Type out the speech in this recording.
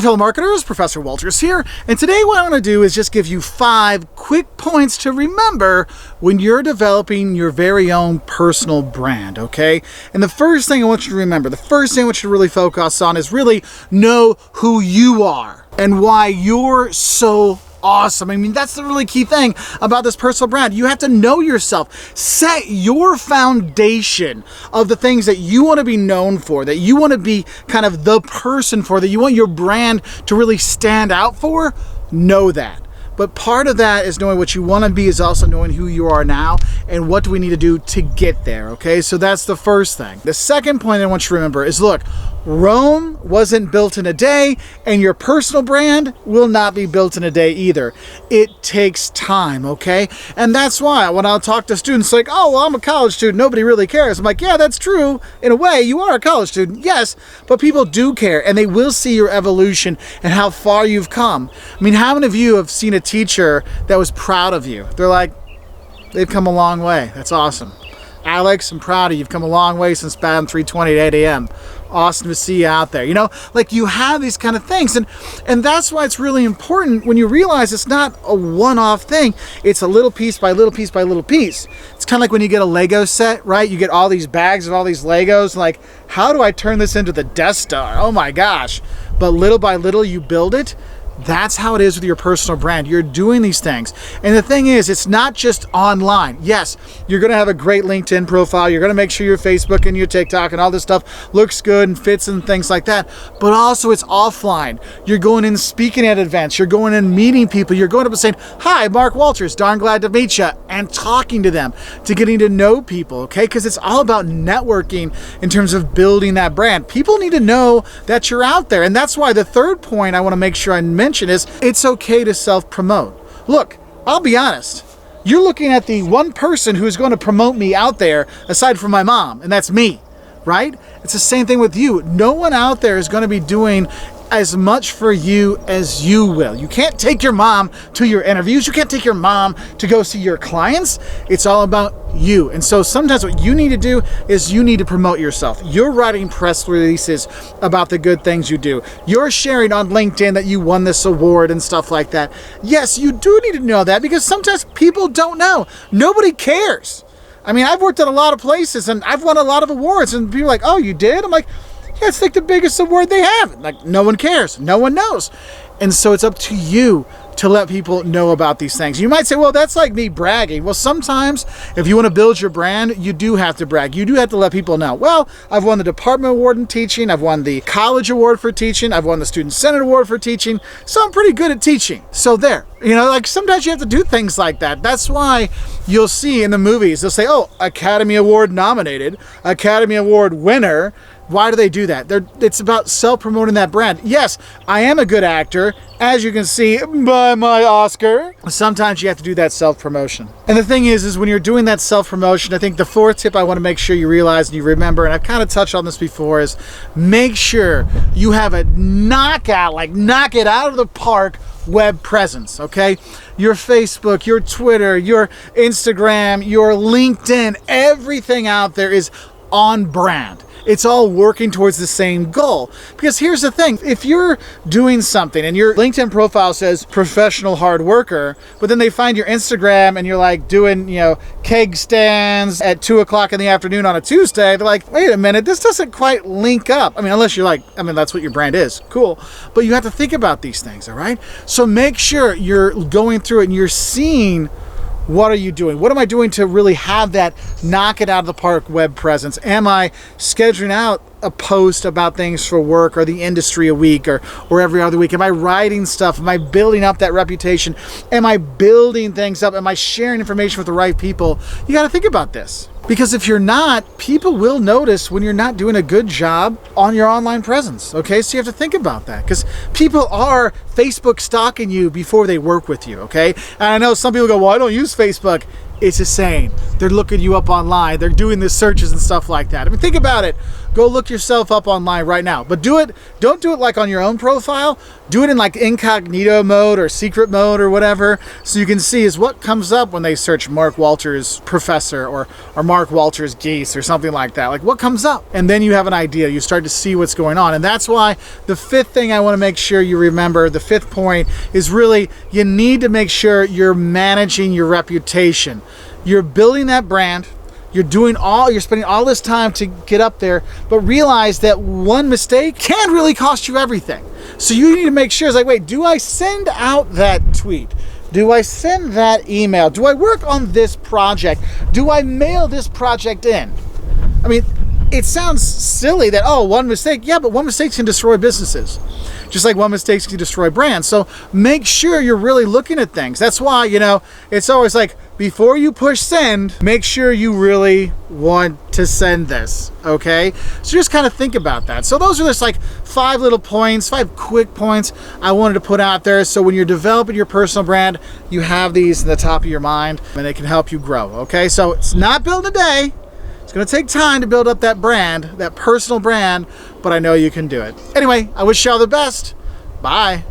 fellow marketers, Professor Walters here, and today what I want to do is just give you 5 quick points to remember when you're developing your very own personal brand, okay? And the first thing I want you to remember, the first thing I want you to really focus on is really know who you are and why you're so awesome. I mean, that's the really key thing about this personal brand. You have to know yourself. Set your foundation of the things that you want to be known for, that you want to be kind of the person for, that you want your brand to really stand out for. Know that. But part of that is knowing what you want to be is also knowing who you are now and what do we need to do to get there, okay? So that's the first thing. The second point I want you to remember is, look, Rome wasn't built in a day, and your personal brand will not be built in a day either. It takes time, okay? And that's why when I'll talk to students like, oh, well, I'm a college student, nobody really cares. I'm like, yeah, that's true. In a way, you are a college student, yes, but people do care, and they will see your evolution and how far you've come. I mean, how many of you have seen a teacher that was proud of you? They're like, they've come a long way. That's awesome. Alex, I'm proud of you. You've come a long way since batting 320 at 8 a.m. Awesome to see you out there. You know, like you have these kind of things. And that's why it's really important when you realize it's not a one-off thing. It's a little piece by little piece by little piece. It's kind of like when you get a Lego set, right? You get all these bags of all these Legos. Like, how do I turn this into the Death Star? Oh my gosh. But little by little you build it. That's how it is with your personal brand. You're doing these things. And the thing is, it's not just online. Yes, you're going to have a great LinkedIn profile. You're going to make sure your Facebook and your TikTok and all this stuff looks good and fits and things like that. But also it's offline. You're going in speaking at events. You're going in meeting people. You're going up and saying, hi, Mark Walters, darn glad to meet you, and talking to them, to getting to know people, okay? Because it's all about networking in terms of building that brand. People need to know that you're out there. And that's why the third point I want to make sure I mention is it's okay to self-promote. Look, I'll be honest. You're looking at the one person who's going to promote me out there aside from my mom, and that's me, right? It's the same thing with you. No one out there is going to be doing as much for you as you will. You can't take your mom to your interviews. You can't take your mom to go see your clients. It's all about you. And so sometimes what you need to do is you need to promote yourself. You're writing press releases about the good things you do. You're sharing on LinkedIn that you won this award and stuff like that. Yes, you do need to know that because sometimes people don't know. Nobody cares. I mean, I've worked at a lot of places and I've won a lot of awards and people are like, oh, you did? I'm like, yeah, it's like the biggest award they have. Like, no one cares. No one knows. And so it's up to you to let people know about these things. You might say, well, that's like me bragging. Well, sometimes if you want to build your brand, you do have to brag. You do have to let people know. Well, I've won the department award in teaching. I've won the college award for teaching. I've won the student senate award for teaching. So I'm pretty good at teaching. So there, you know, like sometimes you have to do things like that. That's why you'll see in the movies, they'll say, oh, Academy Award nominated, Academy Award winner. Why do they do that? It's about self-promoting that brand. Yes, I am a good actor, as you can see by my Oscar. Sometimes you have to do that self-promotion. And the thing is when you're doing that self-promotion, I think the fourth tip I want to make sure you realize and you remember, and I've kind of touched on this before, is make sure you have a knockout, like knock it out of the park web presence, okay? Your Facebook, your Twitter, your Instagram, your LinkedIn, everything out there is on brand. It's all working towards the same goal. Because here's the thing, if you're doing something and your LinkedIn profile says professional hard worker, but then they find your Instagram and you're like doing, you know, keg stands at 2:00 in the afternoon on a Tuesday, they're like, wait a minute, this doesn't quite link up. I mean, unless you're like, I mean, that's what your brand is. Cool. But you have to think about these things, all right? So make sure you're going through it and you're seeing, what are you doing? What am I doing to really have that knock it out of the park web presence? Am I scheduling out a post about things for work or the industry a week or every other week? Am I writing stuff? Am I building up that reputation? Am I building things up? Am I sharing information with the right people? You got to think about this. Because if you're not, people will notice when you're not doing a good job on your online presence, okay? So you have to think about that because people are Facebook stalking you before they work with you, okay? And I know some people go, well, I don't use Facebook. It's the same. They're looking you up online. They're doing the searches and stuff like that. I mean, think about it. go look yourself up online right now. But don't do it like on your own profile. Do it in like incognito mode or secret mode or whatever, so you can see is what comes up when they search Mark Walters Professor or Mark Walters Geese or something like that. Like what comes up? And then you have an idea. You start to see what's going on. And that's why the fifth thing I want to make sure you remember, the fifth point, is really you need to make sure you're managing your reputation. You're building that brand. You're spending all this time to get up there, but realize that one mistake can really cost you everything. So you need to make sure, it's like, wait, do I send out that tweet? Do I send that email? Do I work on this project? Do I mail this project in? I mean, it sounds silly that, oh, one mistake. Yeah, but one mistake can destroy businesses. Just like one mistake can destroy brands. So make sure you're really looking at things. That's why, it's always like, before you push send, make sure you really want to send this, okay? So just kind of think about that. So those are just like 5 little points, 5 quick points I wanted to put out there. So when you're developing your personal brand, you have these in the top of your mind and they can help you grow, okay? So it's not built a day. It's gonna take time to build up that brand, that personal brand, but I know you can do it. Anyway, I wish y'all the best. Bye.